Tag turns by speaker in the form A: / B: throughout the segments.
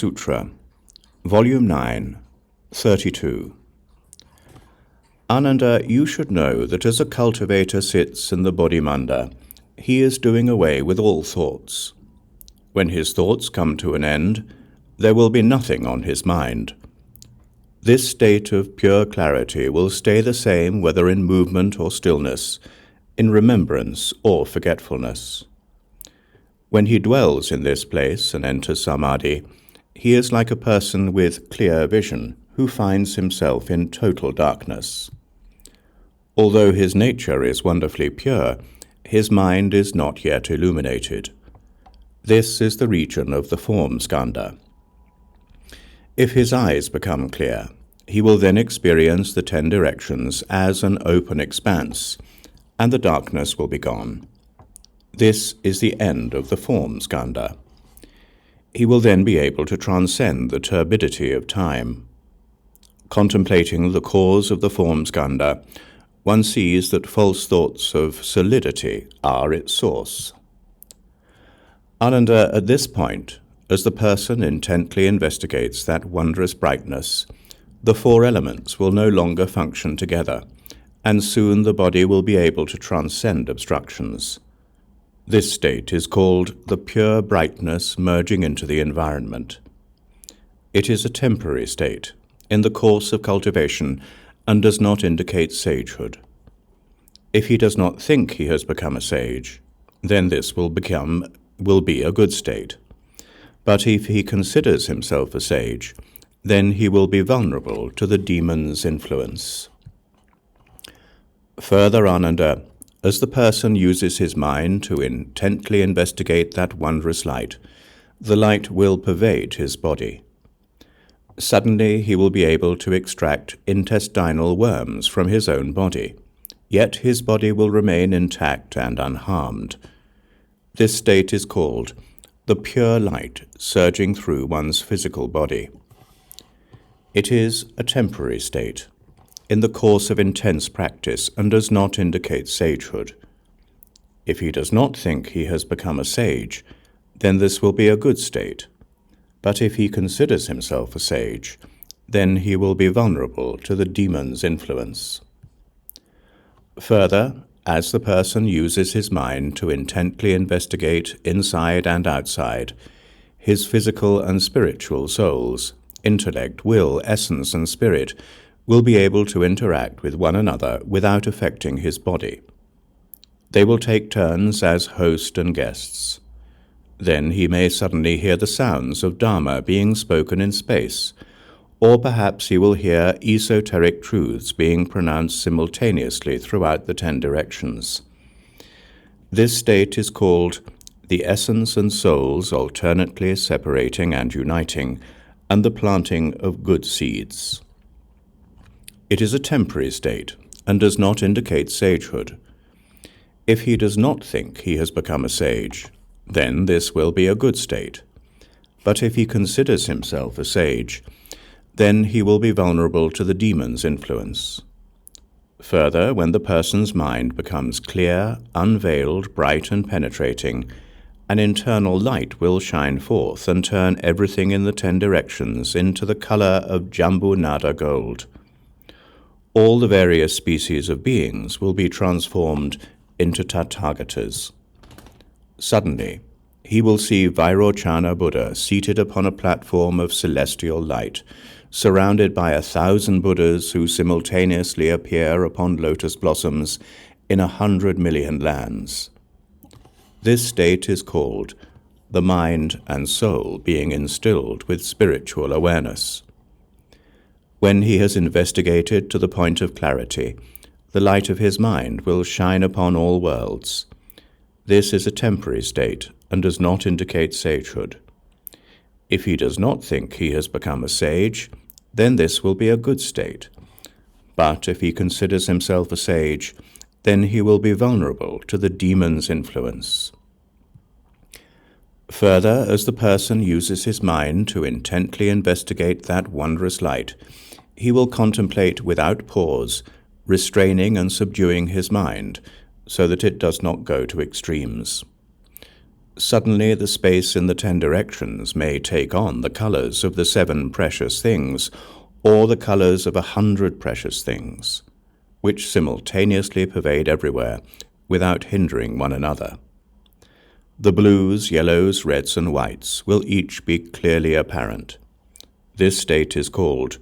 A: Sutra, Volume 9, 32. Ananda, you should know that as a cultivator sits in the Bodhimanda, he is doing away with all thoughts. When his thoughts come to an end, there will be nothing on his mind. This state of pure clarity will stay the same whether in movement or stillness, in remembrance or forgetfulness. When he dwells in this place and enters samadhi, he is like a person with clear vision who finds himself in total darkness. Although his nature is wonderfully pure, his mind is not yet illuminated. This is the region of the form skandha. If his eyes become clear, he will then experience the 10 directions as an open expanse, and the darkness will be gone. This is the end of the form skandha. He will then be able to transcend the turbidity of time. Contemplating the cause of the form skandha, one sees that false thoughts of solidity are its source. Ananda, at this point, as the person intently investigates that wondrous brightness, the 4 elements will no longer function together, and soon the body will be able to transcend obstructions. This state is called the pure brightness merging into the environment. It is a temporary state, in the course of cultivation, and does not indicate sagehood. If he does not think he has become a sage, then this will be a good state. But if he considers himself a sage, then he will be vulnerable to the demon's influence. Further, Ananda, as the person uses his mind to intently investigate that wondrous light, the light will pervade his body. Suddenly he will be able to extract intestinal worms from his own body, yet his body will remain intact and unharmed. This state is called the pure light surging through one's physical body. It is a temporary state, in the course of intense practice, and does not indicate sagehood. If he does not think he has become a sage, then this will be a good state. But if he considers himself a sage, then he will be vulnerable to the demon's influence. Further, as the person uses his mind to intently investigate inside and outside, his physical and spiritual souls, intellect, will, essence, and spirit, will be able to interact with one another without affecting his body. They will take turns as host and guests. Then he may suddenly hear the sounds of Dharma being spoken in space, or perhaps he will hear esoteric truths being pronounced simultaneously throughout the 10 directions. This state is called the essence and souls alternately separating and uniting, and the planting of good seeds. It is a temporary state, and does not indicate sagehood. If he does not think he has become a sage, then this will be a good state. But if he considers himself a sage, then he will be vulnerable to the demon's influence. Further, when the person's mind becomes clear, unveiled, bright and penetrating, an internal light will shine forth and turn everything in the 10 directions into the color of Jambu Nada gold. All the various species of beings will be transformed into Tathagatas. Suddenly, he will see Vairochana Buddha seated upon a platform of celestial light, surrounded by 1,000 Buddhas who simultaneously appear upon lotus blossoms in 100 million lands. This state is called the mind and soul being instilled with spiritual awareness. When he has investigated to the point of clarity, the light of his mind will shine upon all worlds. This is a temporary state and does not indicate sagehood. If he does not think he has become a sage, then this will be a good state. But if he considers himself a sage, then he will be vulnerable to the demon's influence. Further, as the person uses his mind to intently investigate that wondrous light, he will contemplate without pause, restraining and subduing his mind, so that it does not go to extremes. Suddenly the space in the 10 directions may take on the colors of the 7 precious things, or the colors of 100 precious things, which simultaneously pervade everywhere without hindering one another. The blues, yellows, reds, and whites will each be clearly apparent. This state is called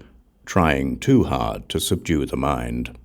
A: trying too hard to subdue the mind.